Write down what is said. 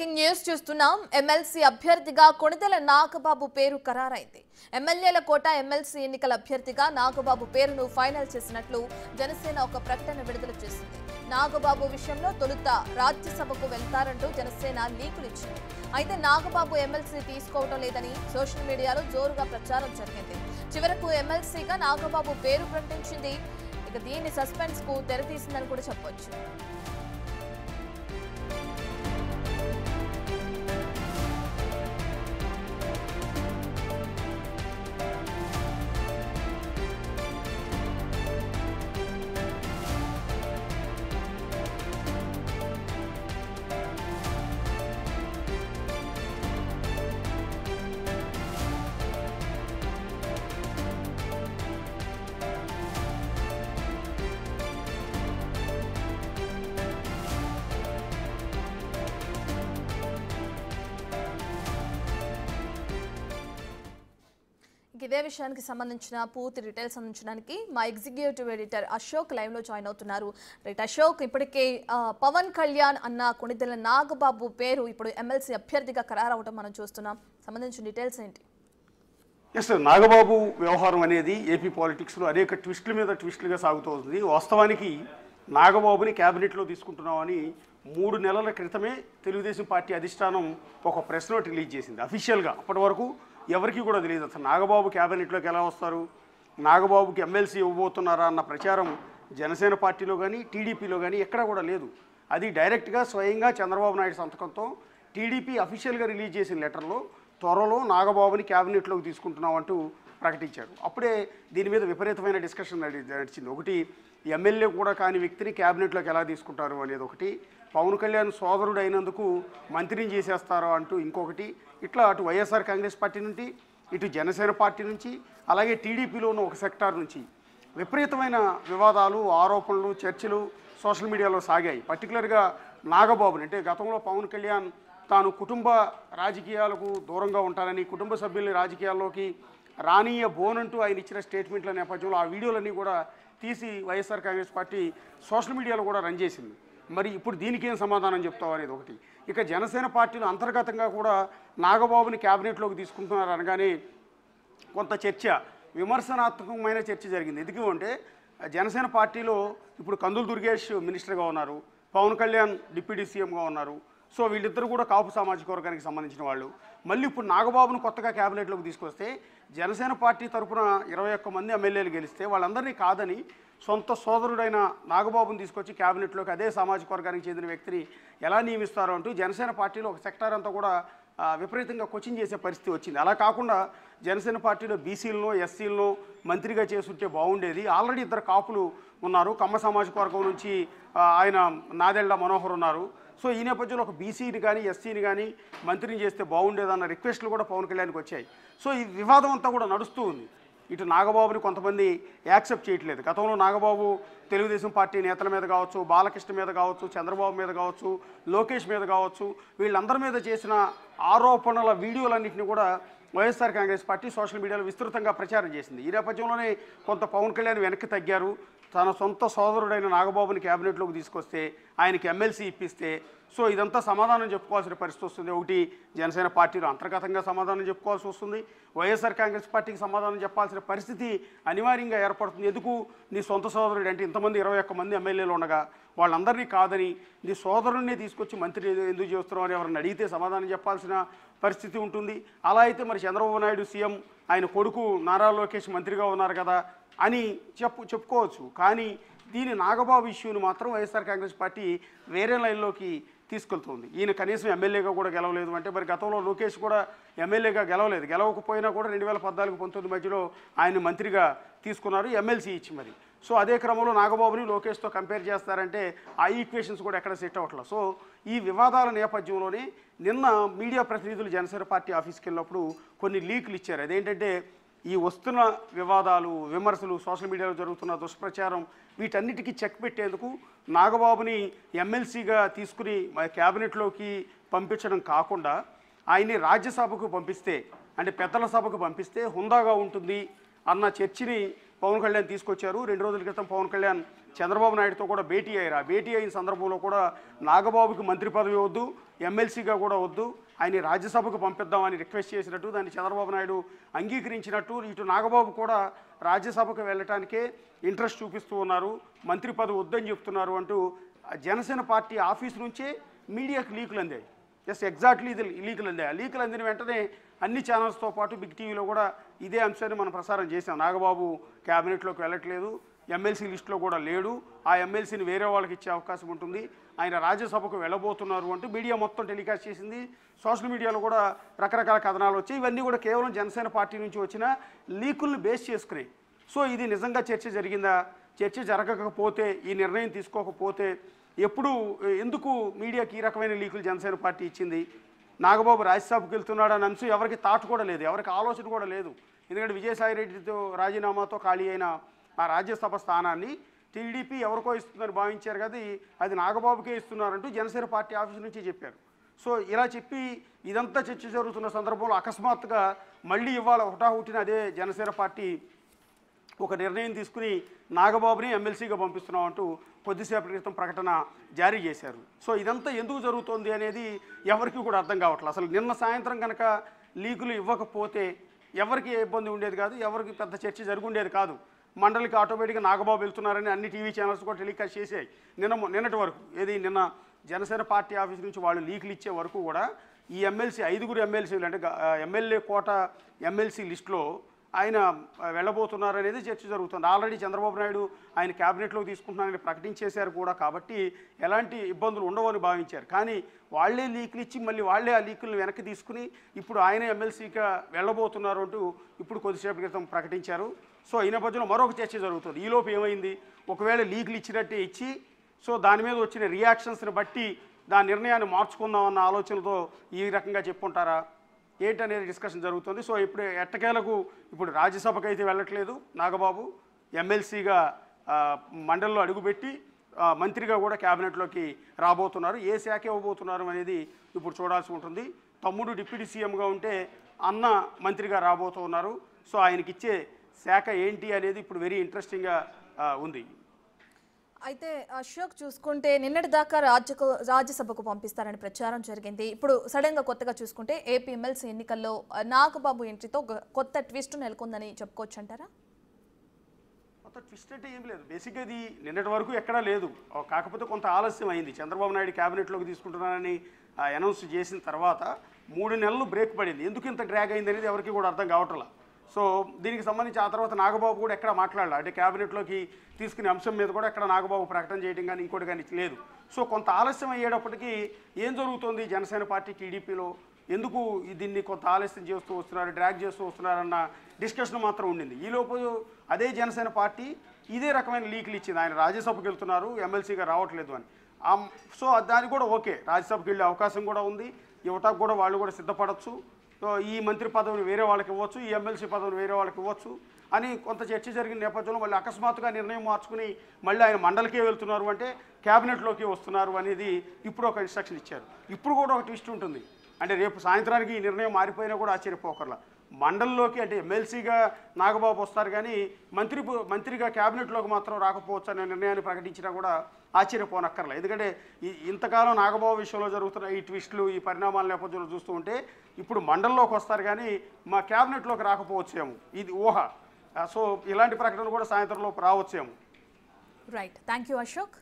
Breaking news చూస్తున్నాం. MLC అభ్యర్థిగా కొణిదెల నాగబాబు పేరు ఖరారైంది. ఎమ్మెల్యేల కోట ఎమ్మెల్సీ ఎన్నికల అభ్యర్థిగా నాగబాబు పేరును ఫైనల్ చేసినట్లు జనసేన ఒక ప్రకటన విడుదల చేసింది. నాగబాబు విషయంలో తొలుత రాజ్యసభకు వెళ్తారంటూ జనసేన లీకులు ఇచ్చింది. అయితే నాగబాబు ఎమ్మెల్సీ తీసుకోవడం లేదని సోషల్ మీడియాలో జోరుగా ప్రచారం జరిగింది. చివరకు ఎమ్మెల్సీగా నాగబాబు పేరు ప్రకటించింది. ఇక దీని సస్పెన్స్ కు తెరతీసిందని కూడా చెప్పొచ్చు. ఇదే విషయానికి సంబంధించిన పూర్తి డీటెయిల్స్ అందించడానికి మా ఎగ్జిక్యూటివ్ ఎడిటర్ అశోక్ లైవ్ లో జాయిన్ అవుతున్నారు. రైట్ అశోక్, ఇప్పటికే పవన్ కళ్యాణ్ అన్న కొణిదెల నాగబాబు పేరు ఇప్పుడు ఎమ్మెల్సీ అభ్యర్థిగా ఖరారవడం మనం చూస్తున్నాం. సంబంధించిన డీటెయిల్స్ ఏంటి? ఎస్, నాగబాబు వ్యవహారం అనేది ఏపీ పాలిటిక్స్లో అనేక ట్విస్టుల మీద ట్విస్టులుగా సాగుతోంది. వాస్తవానికి నాగబాబుని క్యాబినెట్లో తీసుకుంటున్నామని 3 నెలల క్రితమే తెలుగుదేశం పార్టీ అధిష్టానం ఒక ప్రెస్ నోట్ రిలీజ్ చేసింది అఫీషియల్గా. అప్పటి వరకు ఎవరికి కూడా తెలియదు అసలు నాగబాబు క్యాబినెట్లోకి ఎలా వస్తారు, నాగబాబుకి ఎమ్మెల్సీ ఇవ్వబోతున్నారా అన్న ప్రచారం జనసేన పార్టీలో కానీ టీడీపీలో కానీ ఎక్కడా కూడా లేదు. అది డైరెక్ట్గా స్వయంగా చంద్రబాబు నాయుడు సంతకంతో టీడీపీ అఫీషియల్గా రిలీజ్ చేసిన లెటర్లో త్వరలో నాగబాబుని క్యాబినెట్లోకి తీసుకుంటున్నామంటూ ప్రకటించారు. అప్పుడే దీని మీద విపరీతమైన డిస్కషన్ నడిచింది. ఒకటి, ఎమ్మెల్యే కూడా కాని వ్యక్తిని క్యాబినెట్లోకి ఎలా తీసుకుంటారు అనేది ఒకటి, పవన్ కళ్యాణ్ సోదరుడు అయినందుకు మంత్రిని చేసేస్తారో అంటూ ఇంకొకటి, ఇట్లా అటు వైఎస్ఆర్ కాంగ్రెస్ పార్టీ నుంచి, ఇటు జనసేన పార్టీ నుంచి, అలాగే టీడీపీలోనూ ఒక సెక్టార్ నుంచి విపరీతమైన వివాదాలు, ఆరోపణలు, చర్చలు సోషల్ మీడియాలో సాగాయి. పర్టికులర్గా నాగబాబుని, అంటే గతంలో పవన్ కళ్యాణ్ తాను కుటుంబ రాజకీయాలకు దూరంగా ఉంటానని, కుటుంబ సభ్యుల్ని రాజకీయాల్లోకి రానీయ బోనంటూ ఆయన ఇచ్చిన స్టేట్మెంట్ల నేపథ్యంలో ఆ వీడియోలన్నీ కూడా తీసి వైఎస్ఆర్ కాంగ్రెస్ పార్టీ సోషల్ మీడియాలో కూడా రన్ చేసింది. మరి ఇప్పుడు దీనికి ఏం సమాధానం చెప్తావు అనేది ఒకటి. ఇక జనసేన పార్టీలో అంతర్గతంగా కూడా నాగబాబుని క్యాబినెట్లోకి తీసుకుంటున్నారు అనగానే కొంత చర్చ, విమర్శనాత్మకమైన చర్చ జరిగింది. ఎందుకంటే జనసేన పార్టీలో ఇప్పుడు కందులు దుర్గేష్ మినిస్టర్గా ఉన్నారు, పవన్ కళ్యాణ్ డిప్యూటీ సీఎంగా ఉన్నారు. సో వీళ్ళిద్దరూ కూడా కాపు సామాజిక వర్గానికి సంబంధించిన వాళ్ళు. మళ్ళీ ఇప్పుడు నాగబాబును కొత్తగా క్యాబినెట్లోకి తీసుకొస్తే జనసేన పార్టీ తరఫున 21 మంది ఎమ్మెల్యేలు గెలిస్తే వాళ్ళందరినీ కాదని సొంత సోదరుడైన నాగబాబుని తీసుకొచ్చి క్యాబినెట్లోకి అదే సామాజిక వర్గానికి చెందిన వ్యక్తిని ఎలా నియమిస్తారో అంటూ జనసేన పార్టీలో ఒక సెక్టార్ అంతా కూడా విపరీతంగా క్వశ్చన్ చేసే పరిస్థితి వచ్చింది. అలా కాకుండా జనసేన పార్టీలో బీసీలను, ఎస్సీలను మంత్రిగా చేసుంటే బాగుండేది. ఆల్రెడీ 2 కాపులు ఉన్నారు, కమ్మ సామాజిక వర్గం నుంచి ఆయన నాదెళ్ల మనోహర్ ఉన్నారు. సో ఈ నేపథ్యంలో ఒక బీసీని కానీ ఎస్సీని కానీ మంత్రిని చేస్తే బాగుండేదన్న రిక్వెస్ట్లు కూడా పవన్ కళ్యాణ్కి వచ్చాయి. సో ఈ వివాదం అంతా కూడా నడుస్తూ ఉంది. ఇటు నాగబాబుని కొంతమంది యాక్సెప్ట్ చేయట్లేదు. గతంలో నాగబాబు తెలుగుదేశం పార్టీ నేతల మీద కావచ్చు, బాలకృష్ణ మీద కావచ్చు, చంద్రబాబు మీద కావచ్చు, లోకేష్ మీద కావచ్చు, వీళ్ళందరి మీద చేసిన ఆరోపణల వీడియోలన్నింటినీ కూడా వైఎస్ఆర్ కాంగ్రెస్ పార్టీ సోషల్ మీడియాలో విస్తృతంగా ప్రచారం చేసింది. ఈ నేపథ్యంలోనే కొంత పవన్ కళ్యాణ్ వెనక్కి తగ్గారు. తన సొంత సోదరుడైన నాగబాబుని క్యాబినెట్లోకి తీసుకొస్తే ఆయనకి ఎమ్మెల్సీ ఇప్పిస్తే సో ఇదంతా సమాధానం చెప్పుకోవాల్సిన పరిస్థితి వస్తుంది. ఒకటి, జనసేన పార్టీలో అంతర్గతంగా సమాధానం చెప్పుకోవాల్సి వస్తుంది, వైఎస్ఆర్ కాంగ్రెస్ పార్టీకి సమాధానం చెప్పాల్సిన పరిస్థితి అనివార్యంగా ఏర్పడుతుంది. ఎందుకు నీ సొంత సోదరుడు అంటే ఇంతమంది 21 మంది ఎమ్మెల్యేలు ఉండగా వాళ్ళందరినీ కాదని నీ సోదరుడిని తీసుకొచ్చి మంత్రి ఎందుకు చేస్తున్నావు అని ఎవరిని అడిగితే సమాధానం చెప్పాల్సిన పరిస్థితి ఉంటుంది. అలా అయితే మరి చంద్రబాబు నాయుడు సీఎం, ఆయన కొడుకు నారా లోకేష్ మంత్రిగా ఉన్నారు కదా అని చెప్పుకోవచ్చు. కానీ దీని నాగబాబు ఇష్యూని మాత్రం వైఎస్ఆర్ కాంగ్రెస్ పార్టీ వేరే లైన్లోకి తీసుకెళ్తుంది. ఈయన కనీసం ఎమ్మెల్యేగా కూడా గెలవలేదు అంటే మరి గతంలో లోకేష్ కూడా ఎమ్మెల్యేగా గెలవలేదు, గెలవకపోయినా కూడా 2014-19 మధ్యలో ఆయన మంత్రిగా తీసుకున్నారు, ఎమ్మెల్సీ ఇచ్చి మరి. సో అదే క్రమంలో నాగబాబుని లోకేష్తో కంపేర్ చేస్తారంటే ఆ ఈక్వేషన్స్ కూడా ఎక్కడ సెట్ అవ్వట్లేదు. సో ఈ వివాదాల నేపథ్యంలోనే నిన్న మీడియా ప్రతినిధులు జనసేన పార్టీ ఆఫీస్కి వెళ్ళినప్పుడు కొన్ని లీకులు ఇచ్చారు. అదేంటంటే ఈ వస్తున్న వివాదాలు, విమర్శలు, సోషల్ మీడియాలో జరుగుతున్న దుష్ప్రచారం వీటన్నిటికీ చెక్ పెట్టేందుకు నాగబాబుని ఎమ్మెల్సీగా తీసుకుని క్యాబినెట్లోకి పంపించడం కాకుండా ఆయన్ని రాజ్యసభకు పంపిస్తే, అంటే పెద్దల సభకు పంపిస్తే హుందాగా ఉంటుంది అన్న చర్చని పవన్ కళ్యాణ్ తీసుకొచ్చారు. 2 రోజుల క్రితం పవన్ కళ్యాణ్ చంద్రబాబు నాయుడుతో కూడా భేటీ అయ్యారు. ఆ భేటీ అయిన సందర్భంలో కూడా నాగబాబుకి మంత్రి పదవి వద్దు, ఎమ్మెల్సీగా కూడా వద్దు, ఆయన రాజ్యసభకు పంపిద్దామని రిక్వెస్ట్ చేసినట్టు, దాన్ని చంద్రబాబు నాయుడు అంగీకరించినట్టు, ఇటు నాగబాబు కూడా రాజ్యసభకు వెళ్ళటానికే ఇంట్రెస్ట్ చూపిస్తూ ఉన్నారు, మంత్రి పదవి వద్దని చెప్తున్నారు అంటూ జనసేన పార్టీ ఆఫీస్ నుంచే మీడియాకు లీకులు అందాయి. ఎగ్జాక్ట్లీ ఇది లీకులు అందాయి. ఆ లీకులు అందిన వెంటనే అన్ని ఛానల్స్తో పాటు బిగ్ టీవీలో కూడా ఇదే అంశాన్ని మనం ప్రసారం చేసాం. నాగబాబు క్యాబినెట్లోకి వెళ్ళట్లేదు, ఎమ్మెల్సీ లిస్టులో కూడా లేడు, ఆ ఎమ్మెల్సీని వేరే వాళ్ళకి ఇచ్చే అవకాశం ఉంటుంది, ఆయన రాజ్యసభకు వెళ్ళబోతున్నారు అంటూ మీడియా మొత్తం టెలికాస్ట్ చేసింది. సోషల్ మీడియాలో కూడా రకరకాల కథనాలు వచ్చాయి. ఇవన్నీ కూడా కేవలం జనసేన పార్టీ నుంచి వచ్చిన లీకుల్ని బేస్ చేసుకుని. సో ఇది నిజంగా చర్చ జరిగిందా, చర్చ జరగకపోతే, ఈ నిర్ణయం తీసుకోకపోతే ఎందుకు మీడియాకి ఈ రకమైన లీకులు జనసేన పార్టీ ఇచ్చింది? నాగబాబు రాజ్యసభకు వెళ్తున్నాడు అనే అంశం ఎవరికి థాట్ కూడా లేదు, ఎవరికి ఆలోచన కూడా లేదు. ఎందుకంటే విజయసాయిరెడ్డితో రాజీనామాతో ఖాళీ అయిన ఆ రాజ్యసభ స్థానాన్ని టీడీపీ ఎవరికో ఇస్తుందని భావించారు కదా, అది నాగబాబుకే ఇస్తున్నారంటూ జనసేన పార్టీ ఆఫీస్ నుంచి చెప్పారు. సో ఇలా చెప్పి ఇదంతా చర్చ జరుగుతున్న సందర్భంలో అకస్మాత్తుగా మళ్ళీ ఇవాళ హుటాహుటిన అదే జనసేన పార్టీ ఒక నిర్ణయం తీసుకుని నాగబాబుని ఎమ్మెల్సీగా పంపిస్తున్నామంటూ కొద్దిసేపటి క్రితం ప్రకటన జారీ చేశారు. సో ఇదంతా ఎందుకు జరుగుతోంది అనేది ఎవరికి కూడా అర్థం కావట్లేదు. అసలు నిన్న సాయంత్రం కనుక లీకులు ఇవ్వకపోతే ఎవరికి ఏ ఇబ్బంది ఉండేది కాదు, ఎవరికి పెద్ద చర్చ జరుగుండేది కాదు. మండలికి ఆటోమేటిక్గా నాగబాబు వెళ్తున్నారని అన్ని టీవీ ఛానల్స్ కూడా టెలికాస్ట్ చేసాయి నిన్నటి వరకు. నిన్న జనసేన పార్టీ ఆఫీస్ నుంచి వాళ్ళు లీకులు ఇచ్చే వరకు కూడా ఈ ఎమ్మెల్సీ 5 ఎమ్మెల్సీలు అంటే ఎమ్మెల్యే కోట ఎమ్మెల్సీ లిస్టులో ఆయన వెళ్ళబోతున్నారనేది చర్చ జరుగుతుంది. ఆల్రెడీ చంద్రబాబు నాయుడు ఆయన క్యాబినెట్లోకి తీసుకుంటున్నారని ప్రకటించేశారు కూడా, కాబట్టి ఎలాంటి ఇబ్బందులు ఉండవని భావించారు. కానీ వాళ్లే లీకులు ఇచ్చి మళ్ళీ వాళ్లే ఆ లీకులను వెనక్కి తీసుకుని ఇప్పుడు ఆయన ఎమ్మెల్సీగా వెళ్ళబోతున్నారు అంటూ ఇప్పుడు కొద్దిసేపటి క్రితం ప్రకటించారు. సో ఈ నేపథ్యంలో మరొక చర్చ జరుగుతుంది. ఈలోపు ఏమైంది, ఒకవేళ లీకులు ఇచ్చినట్టే ఇచ్చి సో దాని మీద వచ్చిన రియాక్షన్స్ని బట్టి దాని నిర్ణయాన్ని మార్చుకుందామన్న ఆలోచనతో ఈ రకంగా చెప్పుకుంటారా ఏంటనేది డిస్కషన్ జరుగుతుంది. సో ఇప్పుడు ఎట్టకేలకు ఇప్పుడు రాజ్యసభకు అయితే వెళ్ళట్లేదు నాగబాబు, ఎమ్మెల్సీగా మండలిలో అడుగుపెట్టి మంత్రిగా కూడా క్యాబినెట్లోకి రాబోతున్నారు. ఏ శాఖ ఇవ్వబోతున్నారు అనేది ఇప్పుడు చూడాల్సి ఉంటుంది. తమ్ముడు డిప్యూటీ సీఎంగా ఉంటే అన్న మంత్రిగా రాబోతున్నారు. సో ఆయనకి ఇచ్చే శాఖ ఏంటి అనేది ఇప్పుడు వెరీ ఇంట్రెస్టింగ్గా ఉంది. అయితే అశోక్ చూసుకుంటే నిన్నటి దాకా రాజ్యసభకు పంపిస్తారని ప్రచారం జరిగింది. ఇప్పుడు సడన్గా కొత్తగా చూసుకుంటే ఏపీ ఎమ్మెల్సీ ఎన్నికల్లో నాగబాబు ఎంట్రీతో కొత్త ట్విస్ట్ నెలకొందని చెప్పుకోవచ్చు అంటారా? కొత్త ట్విస్ట్ అంటే ఏం లేదు, బేసిక్గా ఇది నిన్నటి వరకు ఎక్కడా లేదు. కాకపోతే కొంత ఆలస్యం అయింది. చంద్రబాబు నాయుడు క్యాబినెట్లోకి తీసుకుంటున్నానని అనౌన్స్ చేసిన తర్వాత 3 నెలలు బ్రేక్ పడింది. ఎందుకు ఇంత డ్రాగ్ అయింది అనేది ఎవరికి కూడా అర్థం కావట్లా. సో దీనికి సంబంధించి ఆ తర్వాత నాగబాబు కూడా ఎక్కడ మాట్లాడాలి, అంటే క్యాబినెట్లోకి తీసుకునే అంశం మీద కూడా ఎక్కడ నాగబాబు ప్రకటన చేయడం కానీ ఇంకోటి కానీ లేదు. సో కొంత ఆలస్యం అయ్యేటప్పటికీ ఏం జరుగుతుంది జనసేన పార్టీ టీడీపీలో, ఎందుకు దీన్ని కొంత ఆలస్యం చేస్తూ వస్తున్నారు, డ్రాగ్ చేస్తూ వస్తున్నారన్న డిస్కషన్ మాత్రం ఉండింది. ఈలోపు అదే జనసేన పార్టీ ఇదే రకమైన లీకులు ఇచ్చింది, ఆయన రాజ్యసభకు వెళ్తున్నారు ఎమ్మెల్సీగా రావట్లేదు అని. సో దానికి కూడా ఓకే, రాజ్యసభకు వెళ్ళే అవకాశం కూడా ఉంది, ఇవ్వటానికి కూడా వాళ్ళు కూడా సిద్ధపడవచ్చు. సో ఈ మంత్రి పదవిని వేరే వాళ్ళకి ఇవ్వచ్చు, ఈ ఎమ్మెల్సీ పదవిని వేరే వాళ్ళకి ఇవ్వచ్చు అని కొంత చర్చ జరిగిన నేపథ్యంలో మళ్ళీ అకస్మాత్తుగా నిర్ణయం మార్చుకుని మళ్ళీ ఆయన మండలికే వెళ్తున్నారు అంటే క్యాబినెట్లోకి వస్తున్నారు అనేది ఇప్పుడు ఒక ఇన్స్ట్రక్షన్ ఇచ్చారు. ఇప్పుడు కూడా ఒక ట్విస్ట్ ఉంటుంది, అంటే రేపు సాయంత్రానికి ఈ నిర్ణయం మారిపోయినా కూడా ఆశ్చర్యపోకర్లా. మండలిలోకి అంటే ఎమ్మెల్సీగా నాగబాబు వస్తారు కానీ మంత్రిగా క్యాబినెట్లోకి మాత్రం రాకపోవచ్చు అనే నిర్ణయాన్ని ప్రకటించినా కూడా ఆశ్చర్యపోనక్కర్లేదు. ఎందుకంటే ఇంతకాలం నాగబాబు విషయంలో జరుగుతున్న ఈ ట్విస్టులు, ఈ పరిణామాల నేపథ్యంలో చూస్తూ ఉంటే ఇప్పుడు మండలిలోకి వస్తారు కానీ మా క్యాబినెట్లోకి రాకపోవచ్చేమో, ఇది ఊహ. సో ఇలాంటి ప్రకటన కూడా సాయంత్రంలోపు రావచ్చేమో. Right, thank you Ashok.